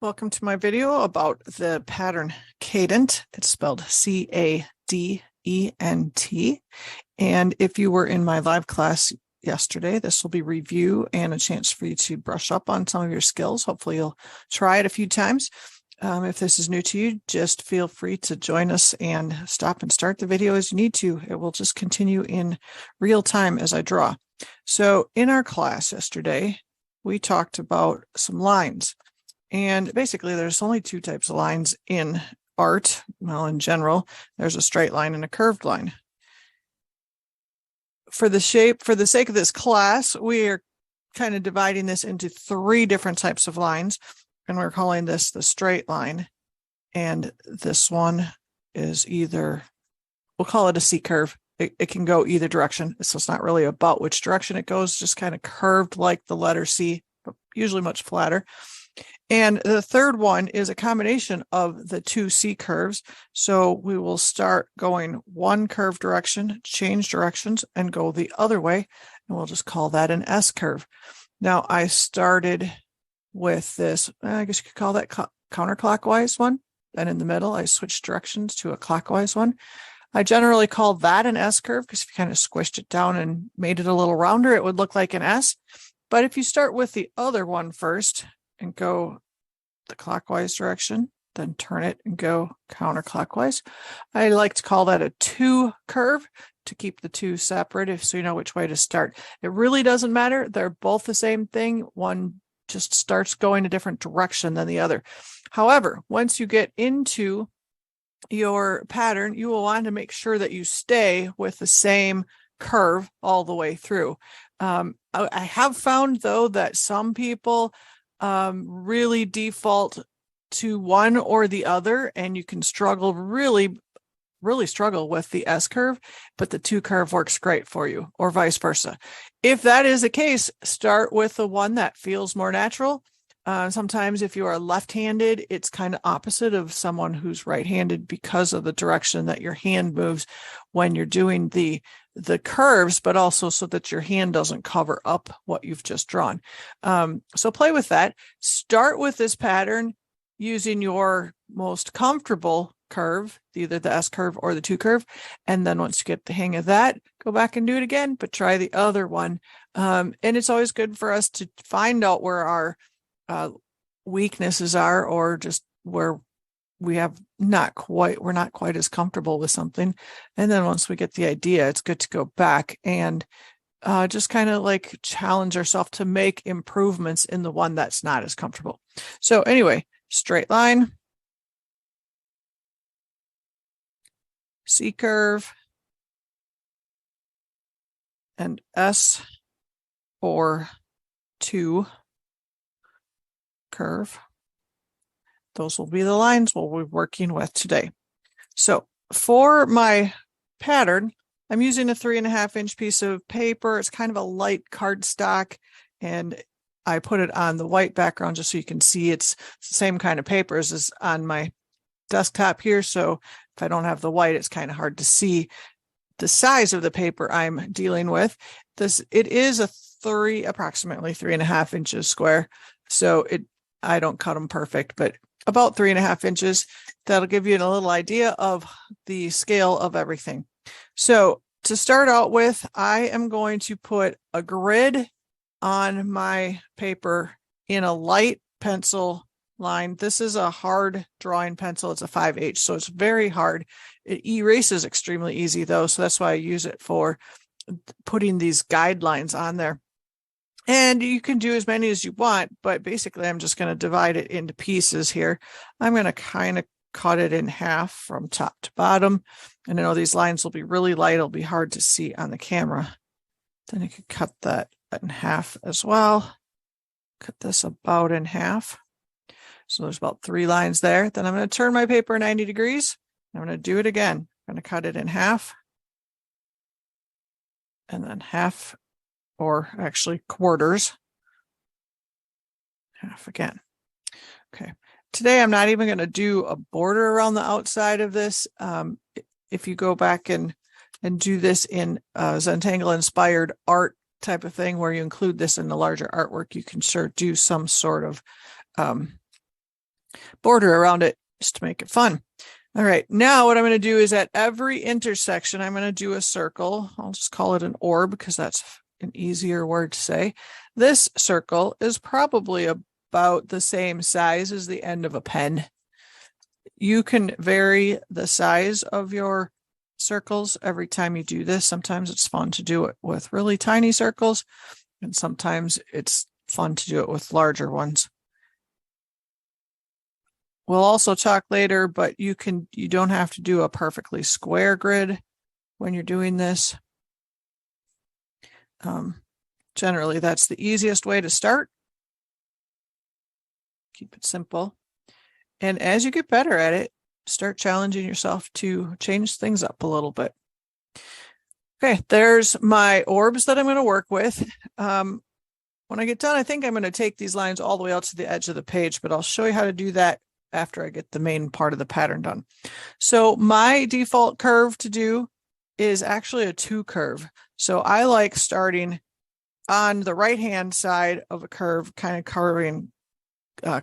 Welcome to my video about the pattern Cadent. It's spelled Cadent. And if you were in my live class yesterday, this will be review and a chance for you to brush up on some of your skills. Hopefully you'll try it a few times. If this is new to you, just feel free to join us and stop and start the video as you need to. It will just continue in real time as I draw. So in our class yesterday, we talked about some lines. And basically, there's only two types of lines in art. Well, in general, there's a straight line and a curved line. For the sake of this class, we are kind of dividing this into three different types of lines, and we're calling this the straight line. And this one is we'll call it a C curve. It can go either direction. So it's not really about which direction it goes, just kind of curved like the letter C, but usually much flatter. And the third one is a combination of the two C curves. So we will start going one curve direction, change directions, and go the other way. And we'll just call that an S curve. Now I started with this, I guess you could call that counterclockwise one. Then in the middle, I switched directions to a clockwise one. I generally call that an S curve because if you kind of squished it down and made it a little rounder, it would look like an S. But if you start with the other one first, and go the clockwise direction, then turn it and go counterclockwise. I like to call that a two curve to keep the two separate, so you know which way to start. It really doesn't matter. They're both the same thing. One just starts going a different direction than the other. However, once you get into your pattern, you will want to make sure that you stay with the same curve all the way through. I have found, though, that some people really default to one or the other, and you can really struggle with the S curve, but the two curve works great for you, or vice versa. If that is the case, start with the one that feels more natural. Sometimes if you are left-handed, it's kind of opposite of someone who's right-handed because of the direction that your hand moves when you're doing the curves, but also so that your hand doesn't cover up what you've just drawn. So play with that. Start with this pattern using your most comfortable curve, either the S curve or the two curve. And then once you get the hang of that, go back and do it again, but try the other one. And it's always good for us to find out where our weaknesses are, or just where we're not quite as comfortable with something. And then once we get the idea, it's good to go back and just kind of like challenge ourselves to make improvements in the one that's not as comfortable. So anyway, straight line, C curve, and S or two curve. Those will be the lines we'll be working with today. So for my pattern, I'm using a 3.5-inch piece of paper. It's kind of a light cardstock, and I put it on the white background just so you can see it's the same kind of paper as on my desktop here. So if I don't have the white, it's kind of hard to see the size of the paper I'm dealing with. It is approximately 3.5 inches square. So I don't cut them perfect, but about 3.5 inches. That'll give you a little idea of the scale of everything. So to start out with, I am going to put a grid on my paper in a light pencil line. This is a hard drawing pencil. It's a 5H, so it's very hard. It erases extremely easy, though, so that's why I use it for putting these guidelines on there. And you can do as many as you want, but basically I'm just going to divide it into pieces here. I'm going to kind of cut it in half from top to bottom. And I know these lines will be really light. It'll be hard to see on the camera. Then you could cut that in half as well. Cut this about in half. So there's about 3 lines there. Then I'm going to turn my paper 90 degrees. I'm going to do it again. I'm going to cut it in half. And then half, or actually quarters, half again. Okay. Today, I'm not even going to do a border around the outside of this. If you go back and do this in Zentangle inspired art type of thing, where you include this in the larger artwork, you can sure do some sort of border around it just to make it fun. All right, now what I'm going to do is at every intersection, I'm going to do a circle. I'll just call it an orb because that's an easier word to say. This circle is probably about the same size as the end of a pen. You can vary the size of your circles every time you do this. Sometimes it's fun to do it with really tiny circles, and sometimes it's fun to do it with larger ones. We'll also talk later, but you don't have to do a perfectly square grid when you're doing this. Generally, that's the easiest way to start. Keep it simple. And as you get better at it, start challenging yourself to change things up a little bit. Okay, there's my orbs that I'm going to work with. When I get done, I think I'm going to take these lines all the way out to the edge of the page, but I'll show you how to do that after I get the main part of the pattern done. So my default curve to do is actually a 2 curve. So I like starting on the right-hand side of a curve, kind of curving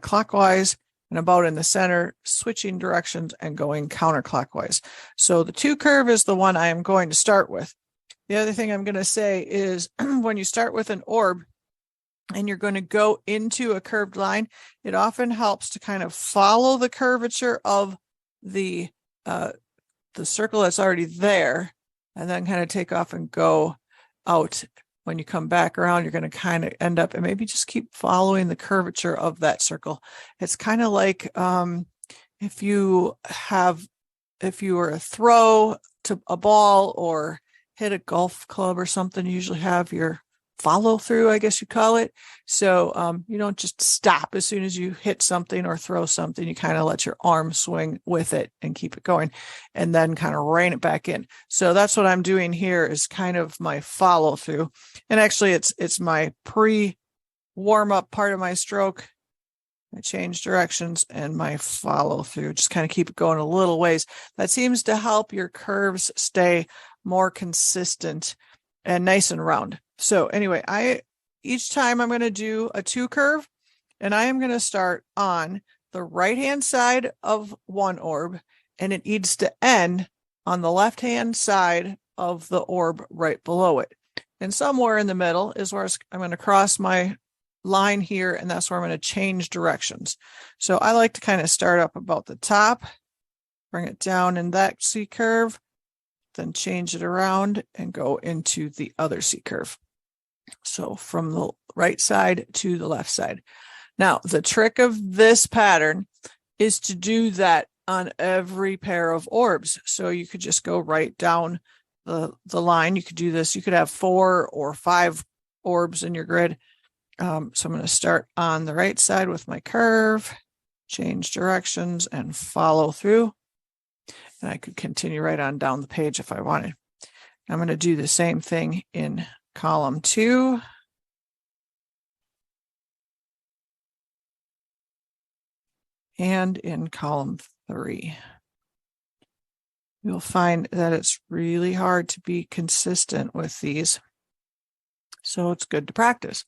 clockwise and about in the center, switching directions and going counterclockwise. So the 2 curve is the one I am going to start with. The other thing I'm going to say is when you start with an orb and you're going to go into a curved line, it often helps to kind of follow the curvature of the circle that's already there, and then kind of take off and go out. When you come back around, you're going to kind of end up and maybe just keep following the curvature of that circle. It's kind of like if you were to throw to a ball or hit a golf club or something, you usually have your follow through, I guess you call it. So you don't just stop as soon as you hit something or throw something. You kind of let your arm swing with it and keep it going, and then kind of rein it back in. So that's what I'm doing here, is kind of my follow through. And actually it's my pre warm up part of my stroke. I change directions and my follow through, just kind of keep it going a little ways. That seems to help your curves stay more consistent and nice and round. So anyway, each time I'm going to do a 2 curve, and I am going to start on the right-hand side of one orb, and it needs to end on the left-hand side of the orb right below it. And somewhere in the middle is where I'm going to cross my line here, and that's where I'm going to change directions. So I like to kind of start up about the top, bring it down in that C curve, then change it around and go into the other C curve. So from the right side to the left side. Now, the trick of this pattern is to do that on every pair of orbs. So you could just go right down the line. You could do this. You could have 4 or 5 orbs in your grid. So I'm going to start on the right side with my curve, change directions, and follow through. And I could continue right on down the page if I wanted. I'm going to do the same thing in column 2. And in column 3. You'll find that it's really hard to be consistent with these. So it's good to practice.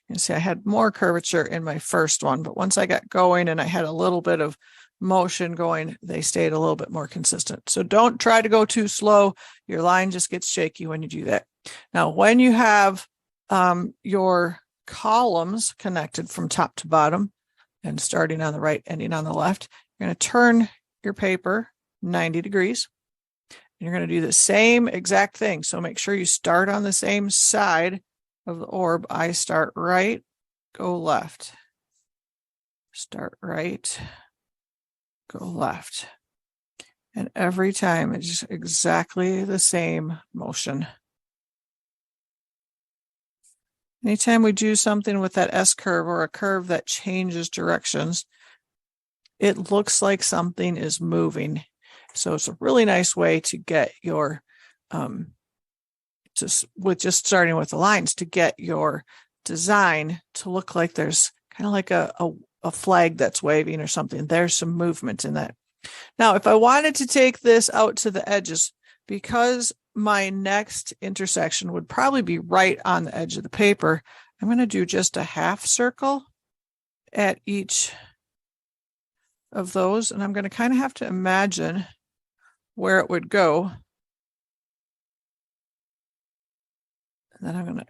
You see, I had more curvature in my first one, but once I got going and I had a little bit of motion going, they stayed a little bit more consistent. So don't try to go too slow. Your line just gets shaky when you do that. Now, when you have your columns connected from top to bottom and starting on the right, ending on the left, you're going to turn your paper 90 degrees. And you're going to do the same exact thing. So make sure you start on the same side of the orb. I start right, go left. Start right, go left. And every time it's just exactly the same motion. Anytime we do something with that S curve or a curve that changes directions, it looks like something is moving. So it's a really nice way to get your, just starting with the lines, to get your design to look like there's kind of like a flag that's waving or something. There's some movement in that. Now, if I wanted to take this out to the edges, because my next intersection would probably be right on the edge of the paper, I'm going to do just a half circle at each of those, and I'm going to kind of have to imagine where it would go. And then I'm going to,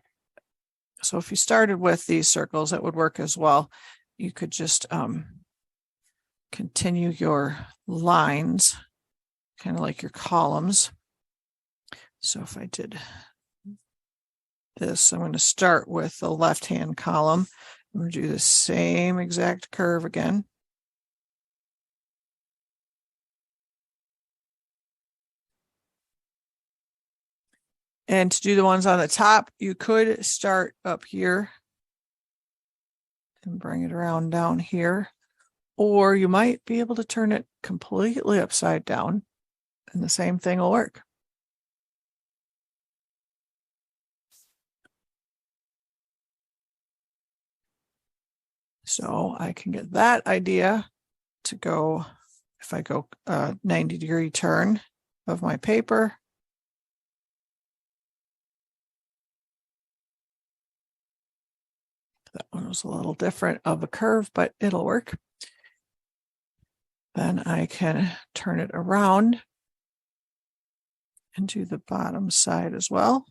so if you started with these circles, that would work as well. You could just continue your lines, kind of like your columns. So if I did this, I'm going to start with the left-hand column. I'm going to do the same exact curve again. And to do the ones on the top, you could start up here and bring it around down here, or you might be able to turn it completely upside down and the same thing will work. So I can get that idea to go, if I go 90-degree turn of my paper. That one was a little different of a curve, but it'll work. Then I can turn it around and do the bottom side as well.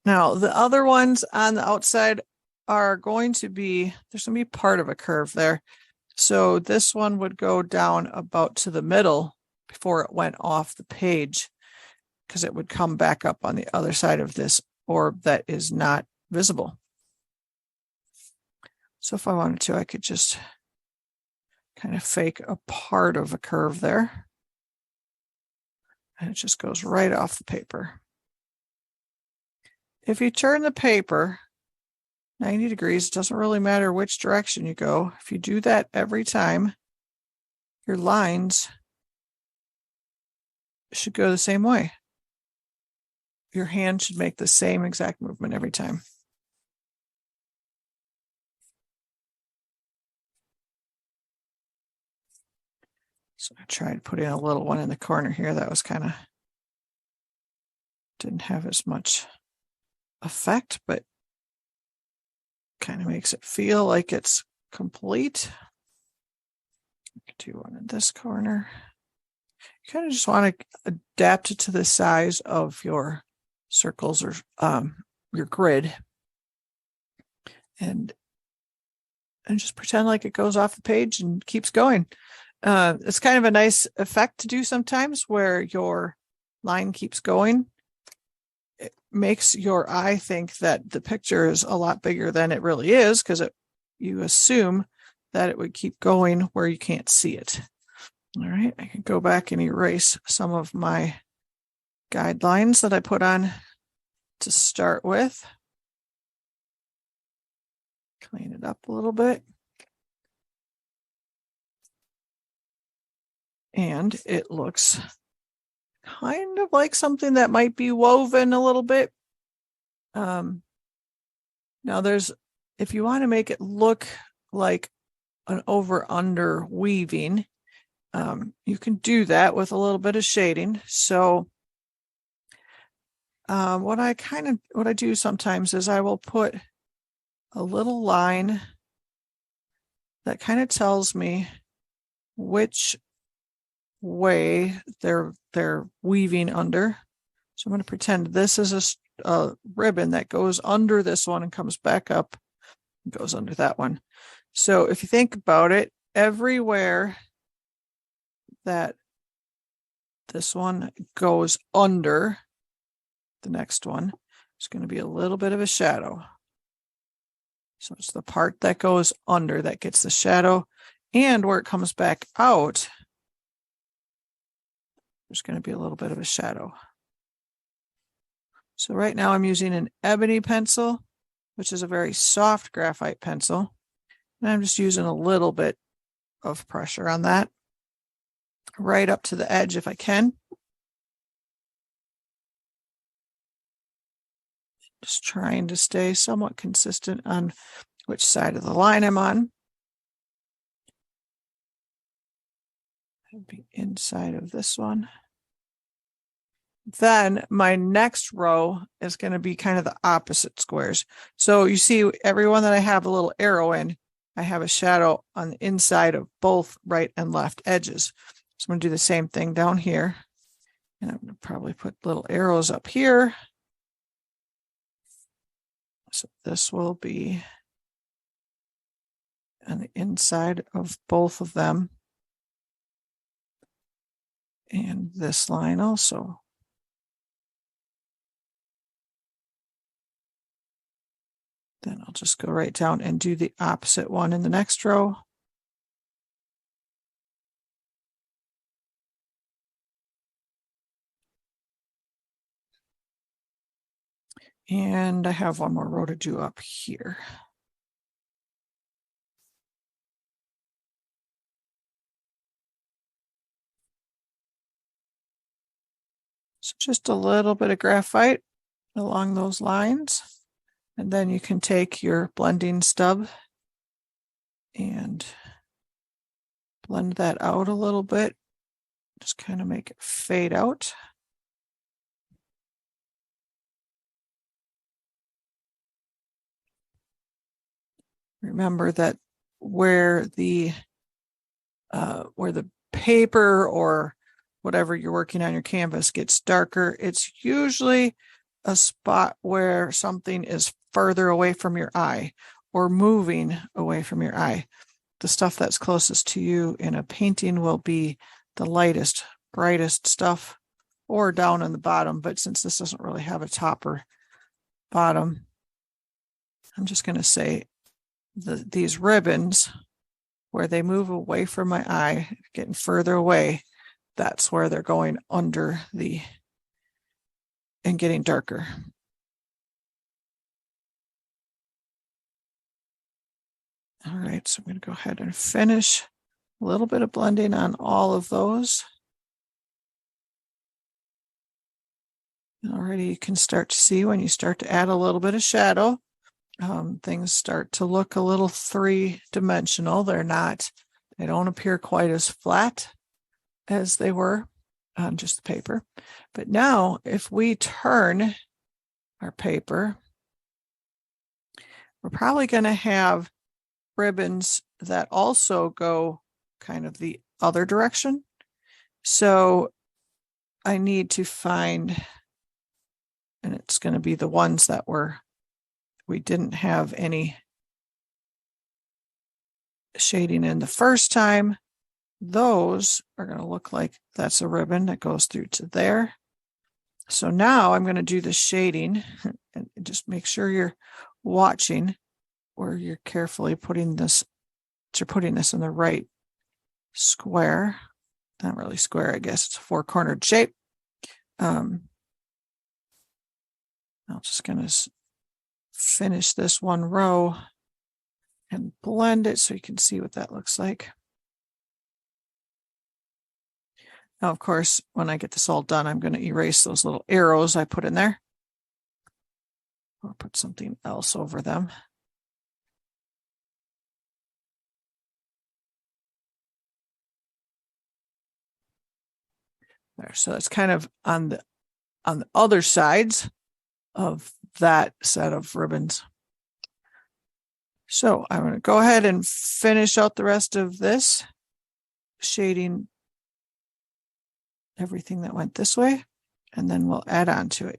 Now, the other ones on the outside are going to be, there's going to be part of a curve there. So this one would go down about to the middle before it went off the page, because it would come back up on the other side of this orb that is not visible. So if I wanted to, I could just kind of fake a part of a curve there. And it just goes right off the paper. If you turn the paper 90 degrees, it doesn't really matter which direction you go. If you do that every time, your lines should go the same way. Your hand should make the same exact movement every time. So I tried putting a little one in the corner here. That was kind of, didn't have as much effect, but kind of makes it feel like it's complete. I could do one in this corner. You kind of just want to adapt it to the size of your circles or your grid, and just pretend like it goes off the page and keeps going. It's kind of a nice effect to do sometimes where your line keeps going. It makes your eye think that the picture is a lot bigger than it really is, because you assume that it would keep going where you can't see it. All right, I can go back and erase some of my guidelines that I put on to start with. Clean it up a little bit. And it looks kind of like something that might be woven a little bit. Now if you want to make it look like an over-under weaving, you can do that with a little bit of shading. So what I do sometimes is I will put a little line that kind of tells me which way they're weaving under. So I'm going to pretend this is a ribbon that goes under this one and comes back up and goes under that one. So if you think about it, everywhere that this one goes under the next one, it's going to be a little bit of a shadow. So it's the part that goes under that gets the shadow, and where it comes back out, there's going to be a little bit of a shadow. So right now I'm using an ebony pencil, which is a very soft graphite pencil. And I'm just using a little bit of pressure on that, right up to the edge if I can. Just trying to stay somewhat consistent on which side of the line I'm on. That'd be inside of this one. Then my next row is going to be kind of the opposite squares. So you see every one that I have a little arrow in, I have a shadow on the inside of both right and left edges. So I'm going to do the same thing down here. And I'm going to probably put little arrows up here. So this will be on the inside of both of them. And this line also. Then I'll just go right down and do the opposite one in the next row. And I have one more row to do up here. So just a little bit of graphite along those lines. And then you can take your blending stub and blend that out a little bit. Just kind of make it fade out. Remember that where the paper or whatever you're working on your canvas gets darker, it's usually a spot where something is further away from your eye or moving away from your eye. The stuff that's closest to you in a painting will be the lightest, brightest stuff, or down on the bottom. But since this doesn't really have a top or bottom, I'm just going to say these ribbons, where they move away from my eye, getting further away, that's where they're going under and getting darker. All right, so I'm going to go ahead and finish a little bit of blending on all of those. Already you can start to see when you start to add a little bit of shadow, things start to look a little three-dimensional. They don't appear quite as flat as they were on just the paper. But now if we turn our paper, we're probably going to have ribbons that also go kind of the other direction. So I need to find, and it's going to be the ones that we didn't have any shading in the first time. Those are going to look like that's a ribbon that goes through to there. So now I'm going to do the shading, and just make sure you're watching where you're carefully putting this, you're putting this in the right square. Not really square, I guess it's a four-cornered shape. I'm just going to finish this one row and blend it so you can see what that looks like. Now, of course, when I get this all done, I'm going to erase those little arrows I put in there, or put something else over them. There, so it's kind of on the other sides of that set of ribbons. So I'm going to go ahead and finish out the rest of this, shading everything that went this way, and then we'll add on to it.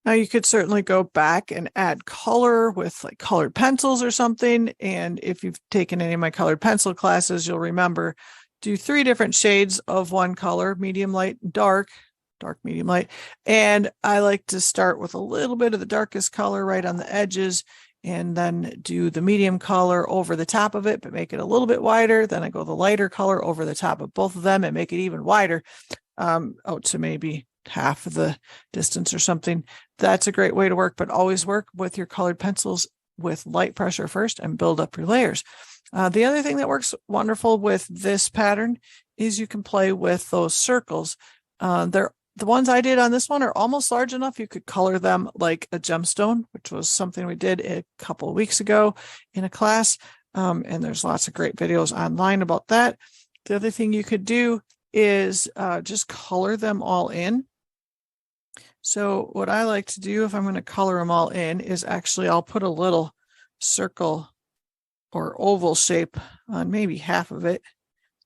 Now you could certainly go back and add color with like colored pencils or something. And if you've taken any of my colored pencil classes, you'll remember do 3 different shades of one color, medium, light, dark, medium, light. And I like to start with a little bit of the darkest color right on the edges and then do the medium color over the top of it, but make it a little bit wider. Then I go the lighter color over the top of both of them and make it even wider, out to maybe half of the distance or something. That's a great way to work, but always work with your colored pencils with light pressure first and build up your layers. The other thing that works wonderful with this pattern is you can play with those circles. The ones I did on this one are almost large enough. You could color them like a gemstone, which was something we did a couple of weeks ago in a class. And there's lots of great videos online about that. The other thing you could do is just color them all in. So what I like to do if I'm going to color them all in is actually I'll put a little circle or oval shape on maybe half of it,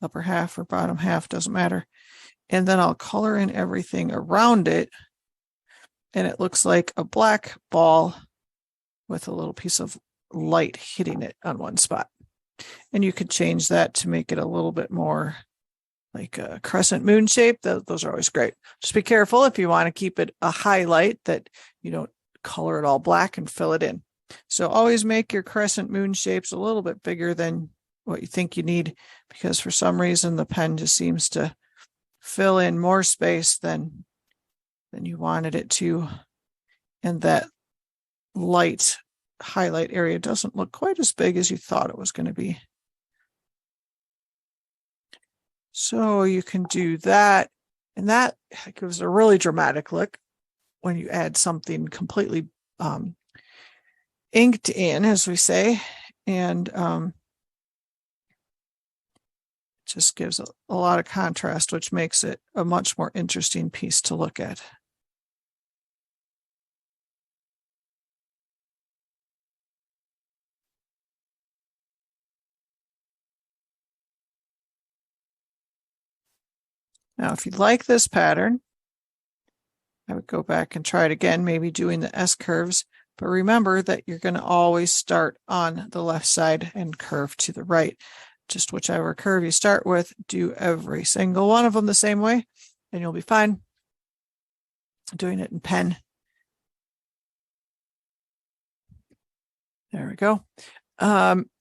upper half or bottom half, doesn't matter. And then I'll color in everything around it. And it looks like a black ball with a little piece of light hitting it on one spot. And you could change that to make it a little bit more like a crescent moon shape. Those are always great. Just be careful if you want to keep it a highlight that you don't color it all black and fill it in. So always make your crescent moon shapes a little bit bigger than what you think you need, because for some reason the pen just seems to fill in more space than you wanted it to. And that light highlight area doesn't look quite as big as you thought it was going to be. So you can do that, and that gives a really dramatic look when you add something completely inked in, as we say, and just gives a lot of contrast, which makes it a much more interesting piece to look at. Now, if you like this pattern, I would go back and try it again, maybe doing the S curves, but remember that you're going to always start on the left side and curve to the right. Just whichever curve you start with, do every single one of them the same way, and you'll be fine. Doing it in pen. There we go.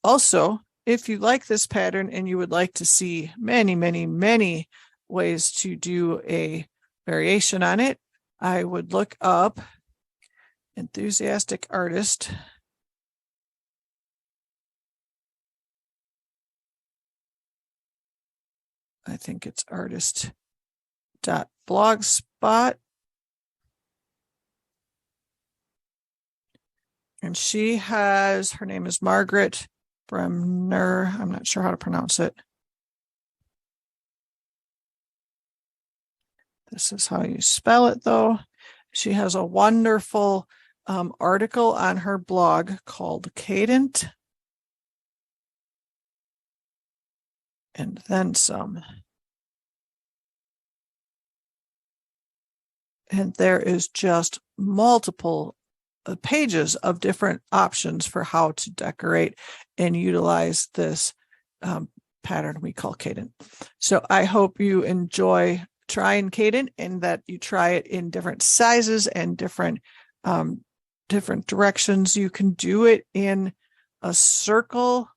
Also, if you like this pattern and you would like to see many, many, many ways to do a variation on it, I would look up Enthusiastic Artist. I think it's artist.blogspot. And she has, her name is Margaret Bremner. I'm not sure how to pronounce it. This is how you spell it, though. She has a wonderful article on her blog called Cadent. And then some. And there is just multiple pages of different options for how to decorate and utilize this pattern we call Cadent. So I hope you enjoy trying Cadent and that you try it in different sizes and different directions. You can do it in a circle,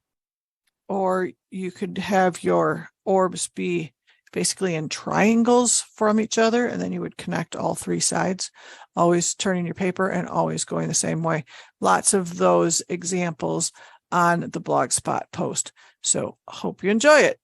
or you could have your orbs be basically in triangles from each other, and then you would connect all 3 sides, always turning your paper and always going the same way. Lots of those examples on the Blogspot post. So hope you enjoy it.